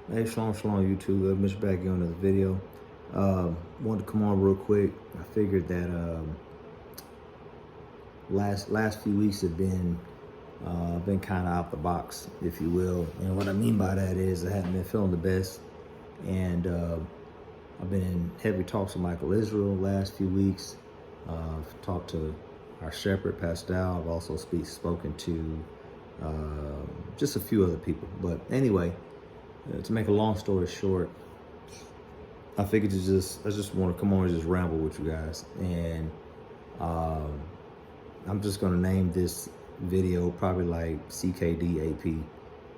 Hey, shalom, YouTube. Mr. Back here on another video. Wanted to come on real quick. I figured that last few weeks have been kind of out the box, if you will. And what I mean by that is I haven't been feeling the best, and I've been in heavy talks with Michael Israel last few weeks. I've talked to our shepherd, Pastor Dowell. I've also spoken to just a few other people. But anyway. To make a long story short, I figured I just want to come on and just ramble with you guys. And I'm just going to name this video probably like CKD-aP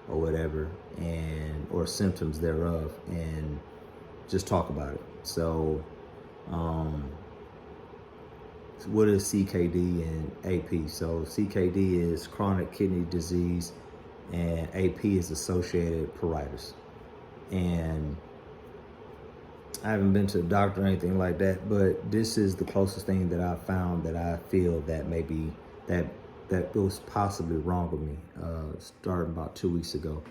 or whatever, or symptoms thereof, and just talk about it. So what is CKD and AP? So CKD is chronic kidney disease, and AP is associated pruritus. And I haven't been to a doctor or anything like that, but this is the closest thing that I found that I feel that maybe that was possibly wrong with me. Starting about 2 weeks ago.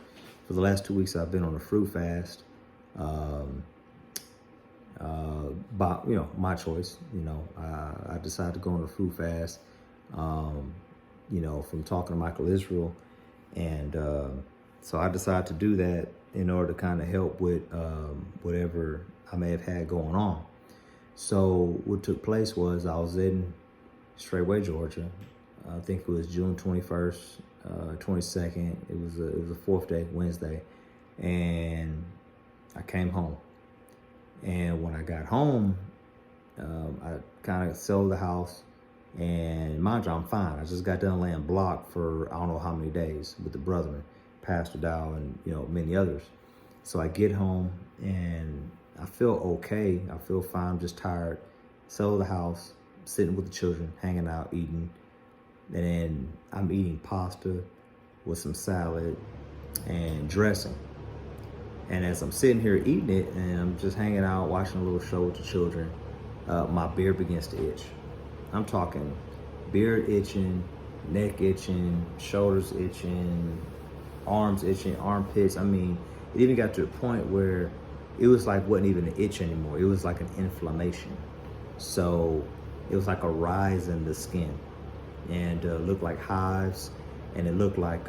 For the last 2 weeks, I've been on a fruit fast. By my choice. I decided to go on a fruit fast. From talking to Michael Israel. And so I decided to do that in order to kind of help with whatever I may have had going on. So what took place was I was in SWKYE, Georgia. I think it was June 21st, 22nd. It was a fourth day, Wednesday. And I came home. And when I got home, I kind of sold the house. And mind you, I'm fine. I just got done laying block for I don't know how many days with the brethren, Pastor Dowell, and many others. So I get home and I feel okay. I feel fine. I'm just tired. Sell the house, sitting with the children, hanging out, eating. And then I'm eating pasta with some salad and dressing. And as I'm sitting here eating it and I'm just hanging out, watching a little show with the children, my beard begins to itch. I'm talking beard itching, neck itching, shoulders itching, arms itching, armpits. I mean, it even got to a point where it was like wasn't even an itch anymore. It was like an inflammation. So it was like a rise in the skin, and looked like hives, and it looked like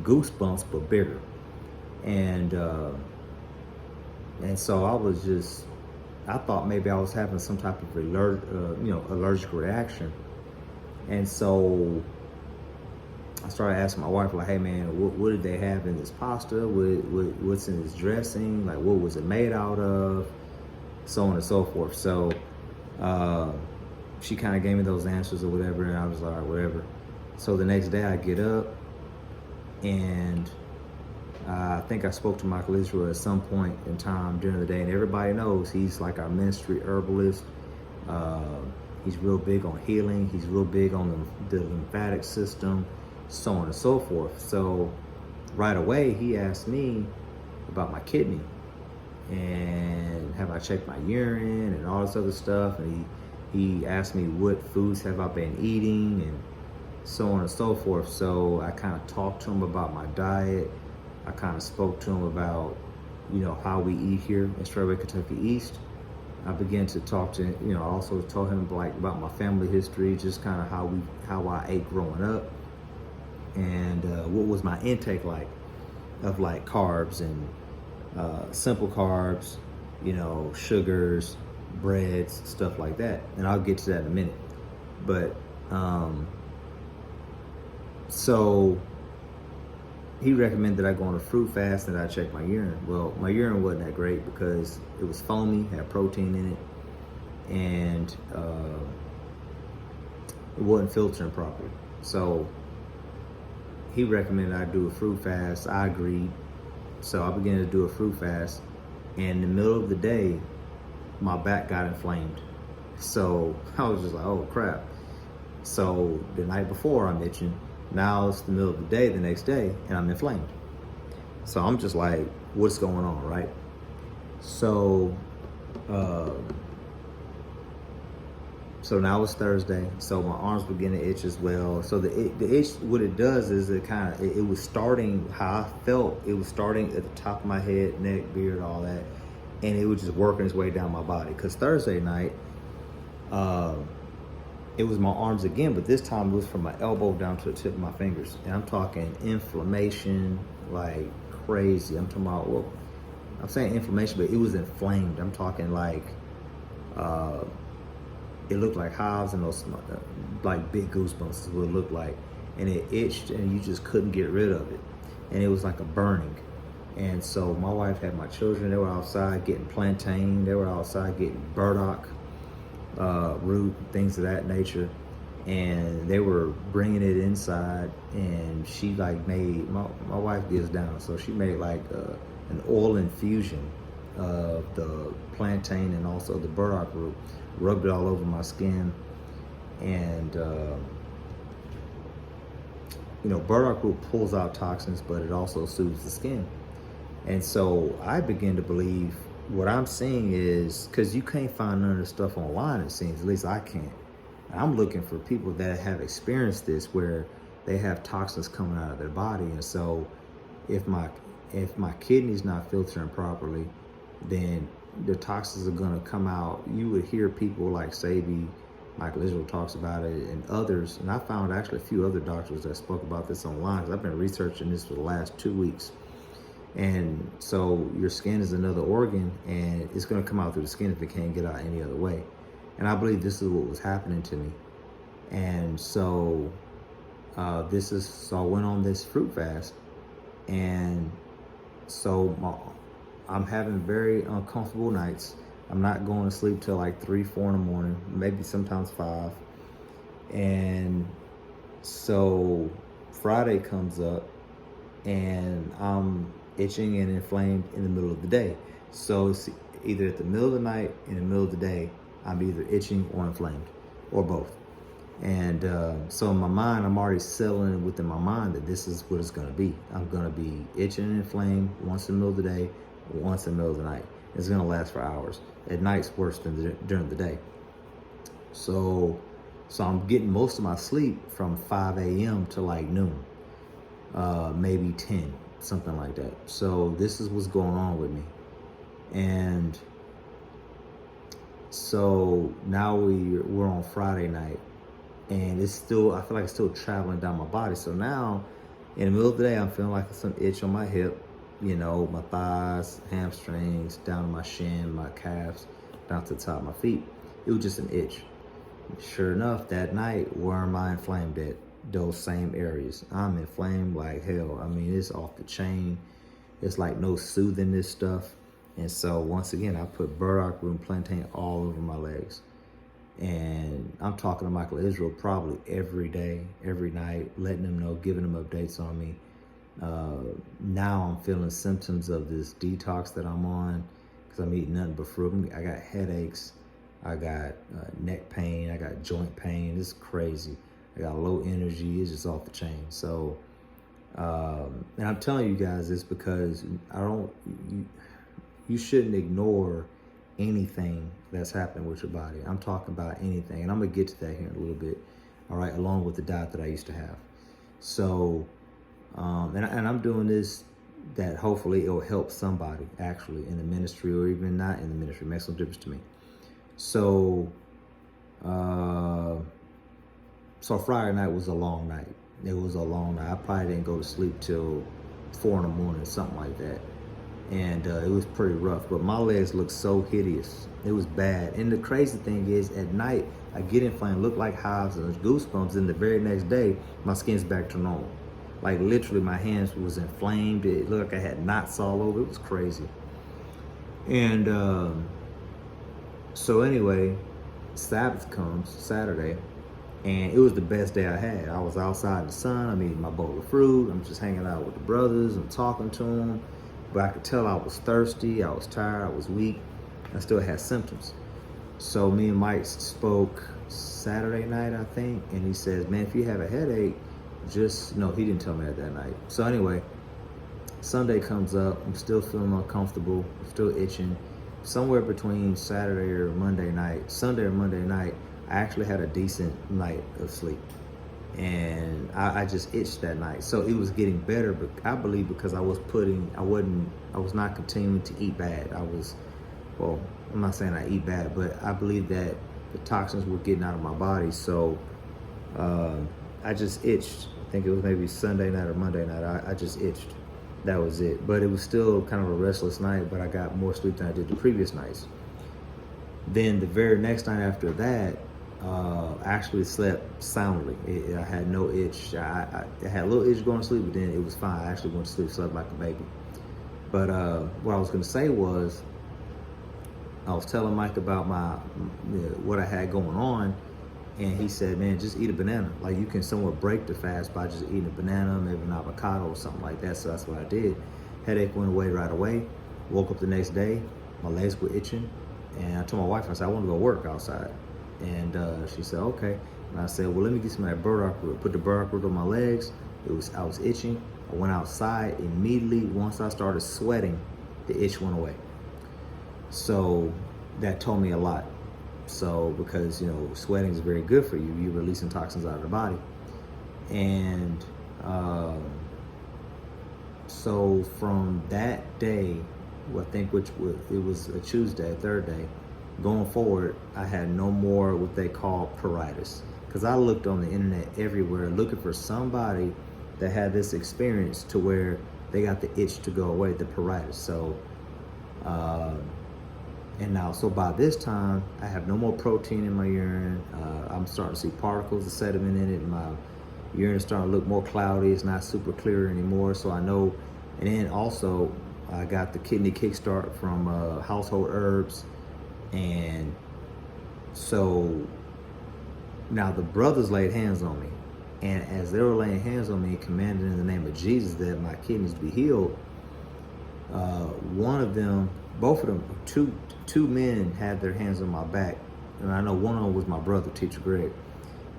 goosebumps but bigger. And so I thought maybe I was having some type of allergic reaction. And so I started asking my wife, like, hey man, what did they have in this pasta? What's in this dressing? Like, what was it made out of? So on and so forth. So she kind of gave me those answers or whatever, and I was like, all right, whatever. So the next day I get up, and I think I spoke to Michael Israel at some point in time during the day, and everybody knows he's like our ministry herbalist. He's real big on healing. He's real big on the lymphatic system, so on and so forth. So right away, he asked me about my kidney and have I checked my urine and all this other stuff. And he asked me what foods have I been eating and so on and so forth. So I kind of talked to him about my diet. I kind of spoke to him about, how we eat here in Strawberry, Kentucky East. I began to talk to, I also told him about my family history, just kind of how I ate growing up, and what was my intake like of like carbs and simple carbs, sugars, breads, stuff like that. And I'll get to that in a minute. But so he recommended I go on a fruit fast and I check my urine. Well, my urine wasn't that great because it was foamy, had protein in it, and it wasn't filtering properly. So he recommended I do a fruit fast. I agreed. So I began to do a fruit fast, and in the middle of the day, my back got inflamed. So I was just like, oh crap. So the night before I'm itching. Now it's the middle of the day, the next day, and I'm inflamed. So I'm just like, what's going on, right? So So now it's Thursday, so my arms begin to itch as well. So the itch, what it does is it was starting how I felt. It was starting at the top of my head, neck, beard, all that, and it was just working its way down my body. Because Thursday night, it was my arms again, but this time it was from my elbow down to the tip of my fingers, and I'm talking inflammation like crazy. I'm talking about, well, I'm saying inflammation, but it was inflamed. I'm talking like. It looked like hives and those like big goosebumps is what it looked like, and it itched and you just couldn't get rid of it, and it was like a burning. And so my wife had my children, they were outside getting plantain, they were outside getting burdock root, things of that nature, and they were bringing it inside, and she like made, my wife gets down, so she made like an oil infusion of the plantain and also the burdock root, rubbed it all over my skin. And burdock root pulls out toxins, but it also soothes the skin. And so I begin to believe what I'm seeing is, because you can't find none of the stuff online, it seems, at least I can't. I'm looking for people that have experienced this, where they have toxins coming out of their body. And so if my kidney's not filtering properly, then the toxins are going to come out. You would hear people like Sabi, Michael Israel talks about it, and others. And I found actually a few other doctors that spoke about this online, because I've been researching this for the last 2 weeks. And so your skin is another organ, and it's going to come out through the skin if it can't get out any other way. And I believe this is what was happening to me. And so I went on this fruit fast, and so I'm having very uncomfortable nights. I'm not going to sleep till like 3, 4 in the morning, maybe sometimes 5. And so Friday comes up, and I'm itching and inflamed in the middle of the day. So it's either at the middle of the night, in the middle of the day, I'm either itching or inflamed, or both. And so in my mind, I'm already settling within my mind that this is what it's going to be. I'm going to be itching and inflamed once in the middle of the day, once in the middle of the night. It's going to last for hours. At night's worse than during the day. So I'm getting most of my sleep from 5 a.m. to like noon, maybe 10, something like that. So this is what's going on with me. And so now we're on Friday night, and I feel like it's still traveling down my body. So now in the middle of the day, I'm feeling like some itch on my hip, my thighs, hamstrings, down to my shin, my calves, down to the top of my feet. It was just an itch. Sure enough, that night, where am I inflamed at? Those same areas. I'm inflamed like hell. I mean, it's off the chain. It's like no soothing this stuff. And so once again, I put burdock root and plantain all over my legs. And I'm talking to Michael Israel probably every day, every night, letting him know, giving him updates on me. Now I'm feeling symptoms of this detox that I'm on, because I'm eating nothing but fruit. I got headaches, I got neck pain, I got joint pain. It's crazy. I got low energy. It's just off the chain. So, and I'm telling you guys this because you shouldn't ignore anything that's happening with your body. I'm talking about anything, and I'm gonna get to that here in a little bit. All right, along with the diet that I used to have. So, and I'm doing this that hopefully it'll help somebody actually in the ministry, or even not in the ministry. It makes no difference to me. So, so Friday night was a long night. It was a long night. I probably didn't go to sleep till 4 in the morning, something like that. And it was pretty rough, but my legs looked so hideous. It was bad. And the crazy thing is, at night, I get inflamed, look like hives and goosebumps, and the very next day, my skin's back to normal. Like literally, my hands was inflamed. It looked like I had knots all over. It was crazy. And so anyway, Sabbath comes, Saturday, and it was the best day I had. I was outside in the sun. I'm eating my bowl of fruit. I'm just hanging out with the brothers. I'm talking to them. But I could tell I was thirsty, I was tired, I was weak. I still had symptoms. So me and Mike spoke Saturday night, I think, and he says, man, if you have a headache, no, he didn't tell me that night. So anyway, Sunday comes up, I'm still feeling uncomfortable, I'm still itching. Somewhere between Sunday or Monday night, I actually had a decent night of sleep. And I just itched that night. So it was getting better, but I believe because I was not continuing to eat bad. Well, I'm not saying I eat bad, but I believe that the toxins were getting out of my body. So I just itched. I think it was maybe Sunday night or Monday night. I just itched. That was it. But it was still kind of a restless night, but I got more sleep than I did the previous nights. Then the very next night after that, I actually slept soundly. I had no itch. I had a little itch going to sleep, but then it was fine. I actually went to sleep, slept like a baby. But what I was going to say was, I was telling Mike about what I had going on, and he said, man, just eat a banana. Like, you can somewhat break the fast by just eating a banana, maybe an avocado or something like that. So that's what I did. Headache went away right away. Woke up the next day, my legs were itching, and I told my wife, I said, I want to go work outside. And she said, okay. And I said, well, let me get some of that burdock root. Put the burdock root on my legs. I was itching. I went outside immediately. Once I started sweating, the itch went away. So that told me a lot. So because, sweating is very good for you. You're releasing toxins out of the body. And so from that day, it was a Tuesday, third day, going forward, I had no more what they call pruritus. Because I looked on the internet everywhere looking for somebody that had this experience to where they got the itch to go away, the pruritus. So, so by this time, I have no more protein in my urine. I'm starting to see particles of sediment in it. My urine is starting to look more cloudy. It's not super clear anymore. So I know, and then also I got the kidney kickstart from Household Herbs. And so now the brothers laid hands on me, and as they were laying hands on me, commanded in the name of Jesus that my kidneys be healed, both of them, two men had their hands on my back, and I know one of them was my brother, Teacher Greg.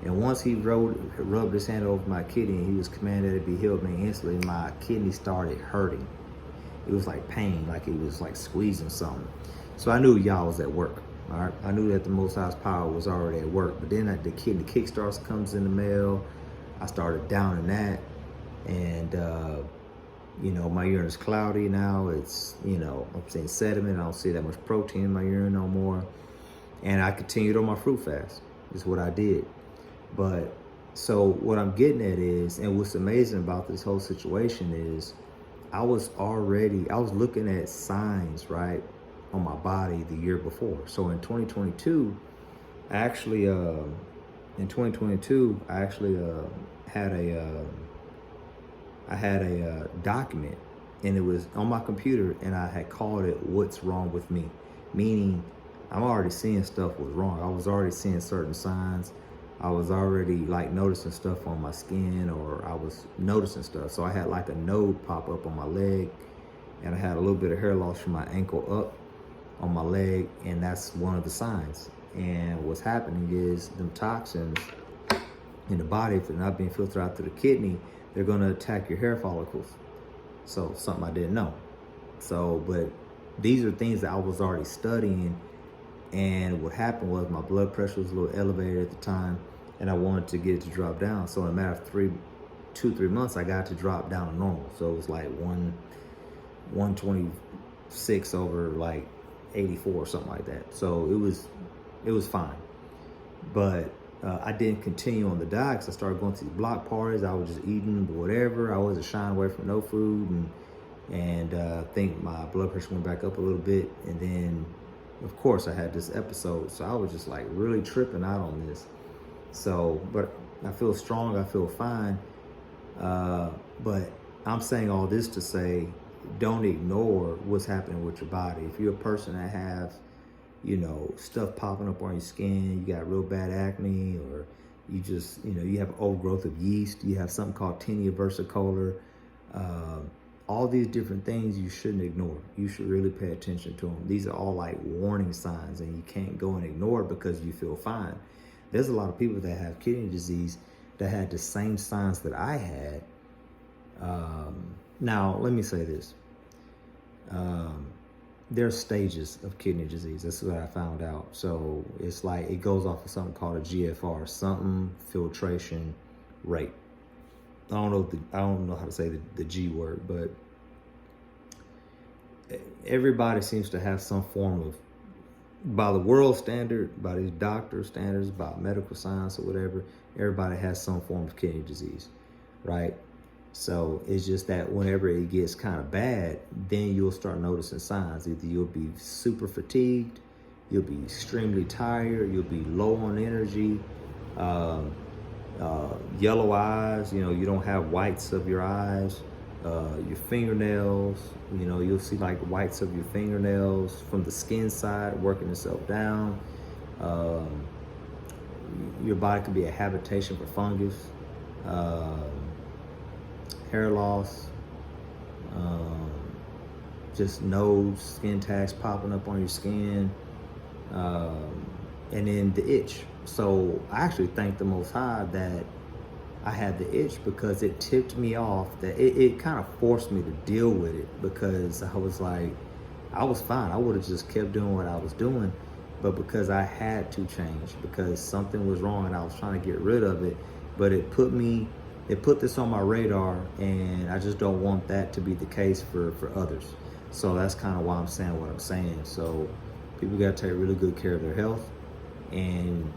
And once he rubbed his hand over my kidney, and he was commanded to be healed, man, instantly my kidney started hurting. It was like pain, like it was like squeezing something. So I knew y'all was at work, all right? I knew that the Most High's power was already at work. But then the kidney kickstarts comes in the mail. I started downing that. And, my urine is cloudy now. It's, I'm saying sediment. I don't see that much protein in my urine no more. And I continued on my fruit fast. Is what I did. But so what I'm getting at is, and what's amazing about this whole situation is, I was looking at signs, right, on my body the year before. So in 2022, I actually had a document, and it was on my computer, and I had called it "What's Wrong with Me," meaning I'm already seeing stuff was wrong. I was already seeing certain signs. I was already noticing stuff on my skin, or I was noticing stuff. So I had like a node pop up on my leg, and I had a little bit of hair loss from my ankle up on my leg, and that's one of the signs. And what's happening is them toxins in the body, if they're not being filtered out through the kidney, they're gonna attack your hair follicles. So something I didn't know. So, but these are things that I was already studying. And what happened was my blood pressure was a little elevated at the time, and I wanted to get it to drop down. So in a matter of 3 months, I got it to drop down to normal. So it was like 126 over 84 or something like that. So it was fine. But I didn't continue on the diet because I started going to these block parties. I was just eating whatever. I wasn't shying away from no food, and I think my blood pressure went back up a little bit, and then of course I had this episode, so I was just really tripping out on this. So, but I feel strong, I feel fine. But I'm saying all this to say, don't ignore what's happening with your body. If you're a person that have, stuff popping up on your skin, you got real bad acne, or you just, you have overgrowth of yeast, you have something called tinea versicolor, all these different things you shouldn't ignore. You should really pay attention to them. These are all warning signs, and you can't go and ignore it because you feel fine. There's a lot of people that have kidney disease that had the same signs that I had. Now, let me say this. there's stages of kidney disease. That's what I found out. So it's like it goes off of something called a GFR, something filtration rate. I don't know how to say the G word, but everybody seems to have some form of, by the world standard, by these doctor standards, by medical science or whatever, everybody has some form of kidney disease, right? So it's just that whenever it gets kind of bad, then you'll start noticing signs. Either you'll be super fatigued, you'll be extremely tired, you'll be low on energy, yellow eyes, you don't have whites of your eyes, your fingernails, you'll see like whites of your fingernails from the skin side working itself down. Your body could be a habitation for fungus, hair loss, just nodes, skin tags popping up on your skin, and then the itch. So I actually thank the Most High that I had the itch, because it tipped me off, that it kind of forced me to deal with it, because I was like, I was fine. I would have just kept doing what I was doing, but because I had to change, because something was wrong and I was trying to get rid of it, but it put this on my radar, and I just don't want that to be the case for others. So that's kind of why I'm saying what I'm saying. So people got to take really good care of their health, and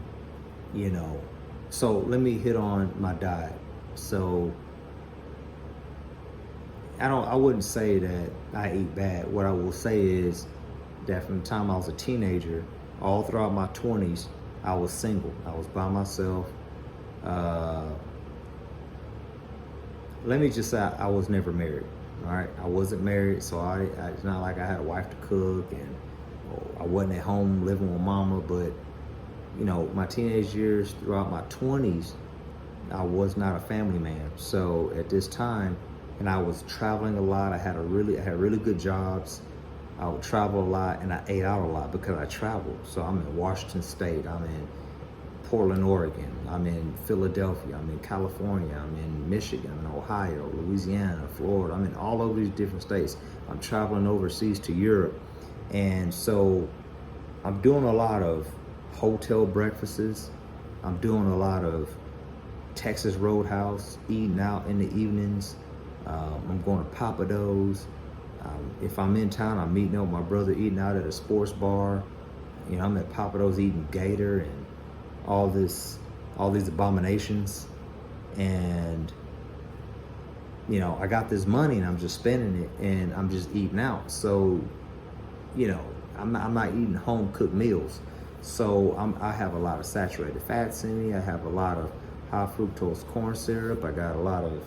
so let me hit on my diet. So I wouldn't say that I eat bad. What I will say is that from the time I was a teenager, all throughout my 20s, I was single. I was by myself. Let me just say I was never married. All right, I wasn't married, so it's not like I had a wife to cook, and I wasn't at home living with mama. But my teenage years, throughout my 20s, I was not a family man. So at this time, and I was traveling a lot. I had really good jobs. I would travel a lot, and I ate out a lot because I traveled. So I'm in Washington State. I'm in Portland, Oregon. I'm in Philadelphia. I'm in California. I'm in Michigan, I'm in Ohio, Louisiana, Florida. I'm in all over these different states. I'm traveling overseas to Europe. And so I'm doing a lot of hotel breakfasts. I'm doing a lot of Texas Roadhouse, eating out in the evenings. I'm going to Papa Do's. If I'm in town, I'm meeting up with my brother, eating out at a sports bar. I'm at Papa Do's eating gator and all these abominations. And I got this money and I'm just spending it, and I'm just eating out. So I'm not eating home cooked meals. So I have a lot of saturated fats in me. I have a lot of high fructose corn syrup. I got a lot of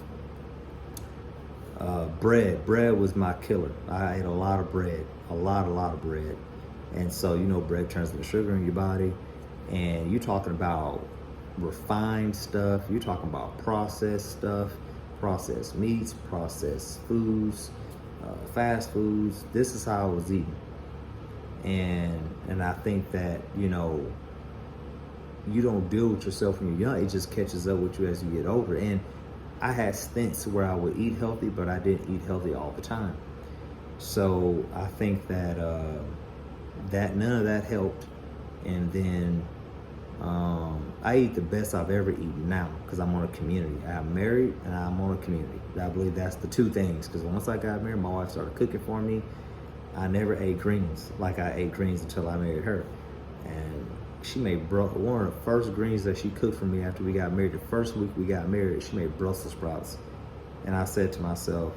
bread. Bread was my killer. I ate a lot of bread, a lot of bread. And so, bread turns into sugar in your body. And you're talking about refined stuff. You're talking about processed stuff, processed meats, processed foods, fast foods. This is how I was eating. And I think that, you don't deal with yourself when you're young. It just catches up with you as you get older. And I had stints where I would eat healthy, but I didn't eat healthy all the time. So I think that that none of that helped. And then I eat the best I've ever eaten now, because I'm on a community. I'm married and I'm on a community. I believe that's the two things, because once I got married, my wife started cooking for me. I never ate greens like I ate greens until I married her. And she made one of the first greens that she cooked for me after we got married. The first week we got married, she made Brussels sprouts. And I said to myself,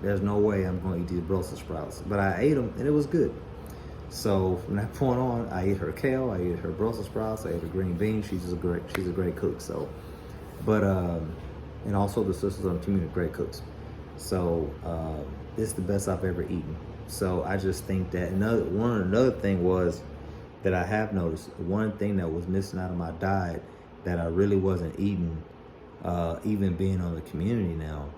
there's no way I'm going to eat these Brussels sprouts. But I ate them, and it was good. So from that point on, I ate her kale, I ate her Brussels sprouts, I ate her green beans. She's a great cook. So, but and also the sisters on the community, great cooks. So it's the best I've ever eaten. So I just think that another thing was that I have noticed, one thing that was missing out of my diet that I really wasn't eating, even being on the community now,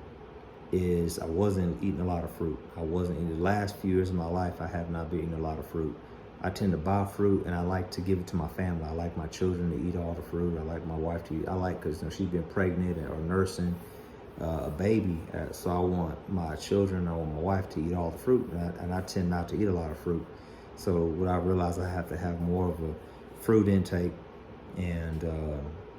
is I wasn't eating a lot of fruit. I wasn't in the last few years of my life. I have not been eating a lot of fruit. I tend to buy fruit, and I like to give it to my family. I like my children to eat all the fruit. I like my wife to eat. I like, because she's been pregnant or nursing. a baby, so I want my children or my wife to eat all the fruit, and I tend not to eat a lot of fruit. So what I realized, I have to have more of a fruit intake, and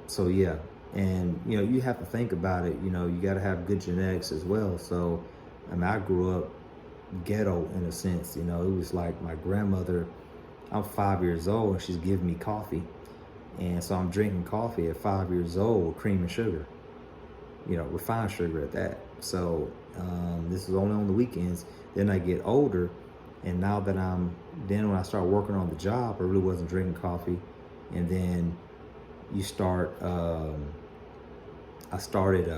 so yeah. And you know, you have to think about it. You know, you got to have good genetics as well. So I mean, I grew up ghetto in a sense. You know, it was like my grandmother. I'm 5 years old and she's giving me coffee, and so I'm drinking coffee at 5 years old with cream and sugar. You know, refined sugar at that. So this is only on the weekends. Then I get older, and now that then when I start working on the job, I really wasn't drinking coffee. And then you start, I started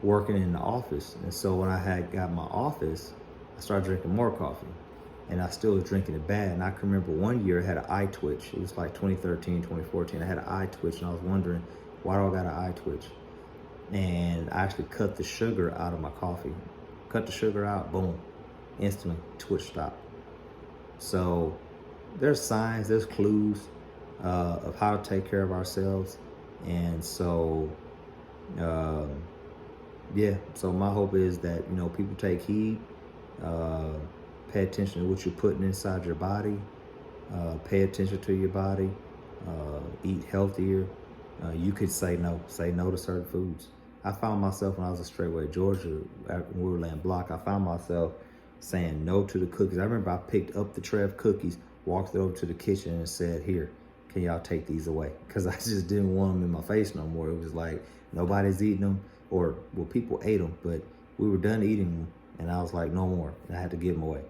working in the office. And so when I had got my office, I started drinking more coffee. And I still was drinking it bad. And I can remember one year I had an eye twitch. It was like 2013, 2014. I had an eye twitch, and I was wondering, why do I got an eye twitch? And I actually cut the sugar out of my coffee. Cut the sugar out, boom, instantly, twitch stopped. So there's signs, there's clues of how to take care of ourselves. And so, yeah, so my hope is that, you know, people take heed, pay attention to what you're putting inside your body, pay attention to your body, eat healthier. You could say no to certain foods. I found myself when I was in Straightway, Georgia, when we were laying block, I found myself saying no to the cookies. I remember I picked up the tray of cookies, walked it over to the kitchen and said, here, can y'all take these away? Because I just didn't want them in my face no more. It was like, nobody's eating them, or, well, people ate them, but we were done eating them, and I was like, no more, and I had to give them away.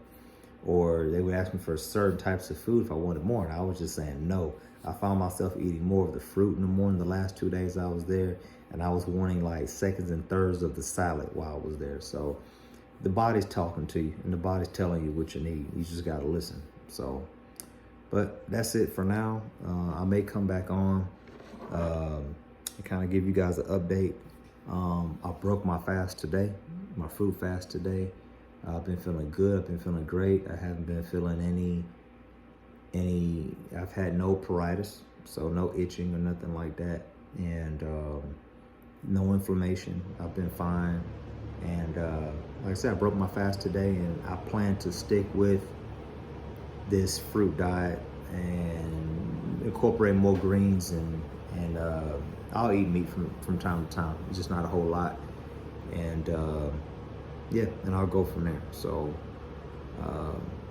Or they would ask me for certain types of food if I wanted more, and I was just saying no. I found myself eating more of the fruit in the morning the last 2 days I was there, and I was wanting like seconds and thirds of the salad while I was there. So the body's talking to you, and the body's telling you what you need. You just got to listen. So, but that's it for now. I may come back on and kind of give you guys an update. I broke my fast today, my fruit fast today. I've been feeling good. I've been feeling great. I haven't been feeling I've had no pruritus, so no itching or nothing like that, and no inflammation. I've been fine, and like I said, I broke my fast today, and I plan to stick with this fruit diet and incorporate more greens, and I'll eat meat from time to time. It's just not a whole lot, and yeah, and I'll go from there. So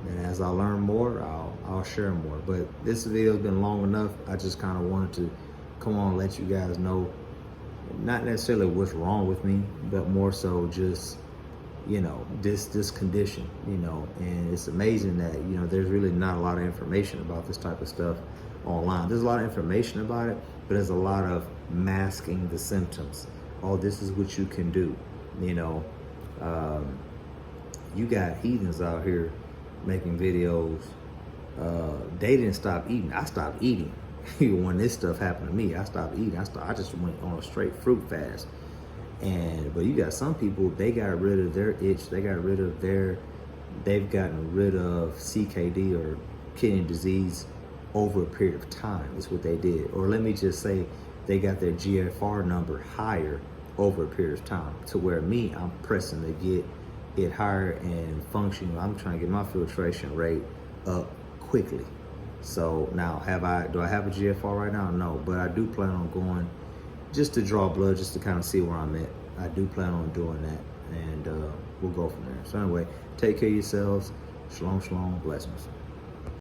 and as I learn more, I'll share more. But this video's been long enough. I just kind of wanted to come on and let you guys know, not necessarily what's wrong with me, but more so just, you know, this condition, you know. And it's amazing that, you know, there's really not a lot of information about this type of stuff online. There's a lot of information about it, but there's a lot of masking the symptoms. Oh, this is what you can do, you know. You got heathens out here making videos. They didn't stop eating. I stopped eating. When this stuff happened to me, I stopped eating. I just went on a straight fruit fast. But you got some people, they got rid of their itch. They've gotten rid of CKD or kidney disease over a period of time. Is what they did. Or let me just say, they got their GFR number higher over a period of time, to where me, I'm pressing to get it higher and functional. I'm trying to get my filtration rate up quickly. So now, do I have a GFR right now? No, but I do plan on going just to draw blood, just to kind of see where I'm at. I do plan on doing that, and we'll go from there. So anyway, take care of yourselves. Shalom, shalom, blessings.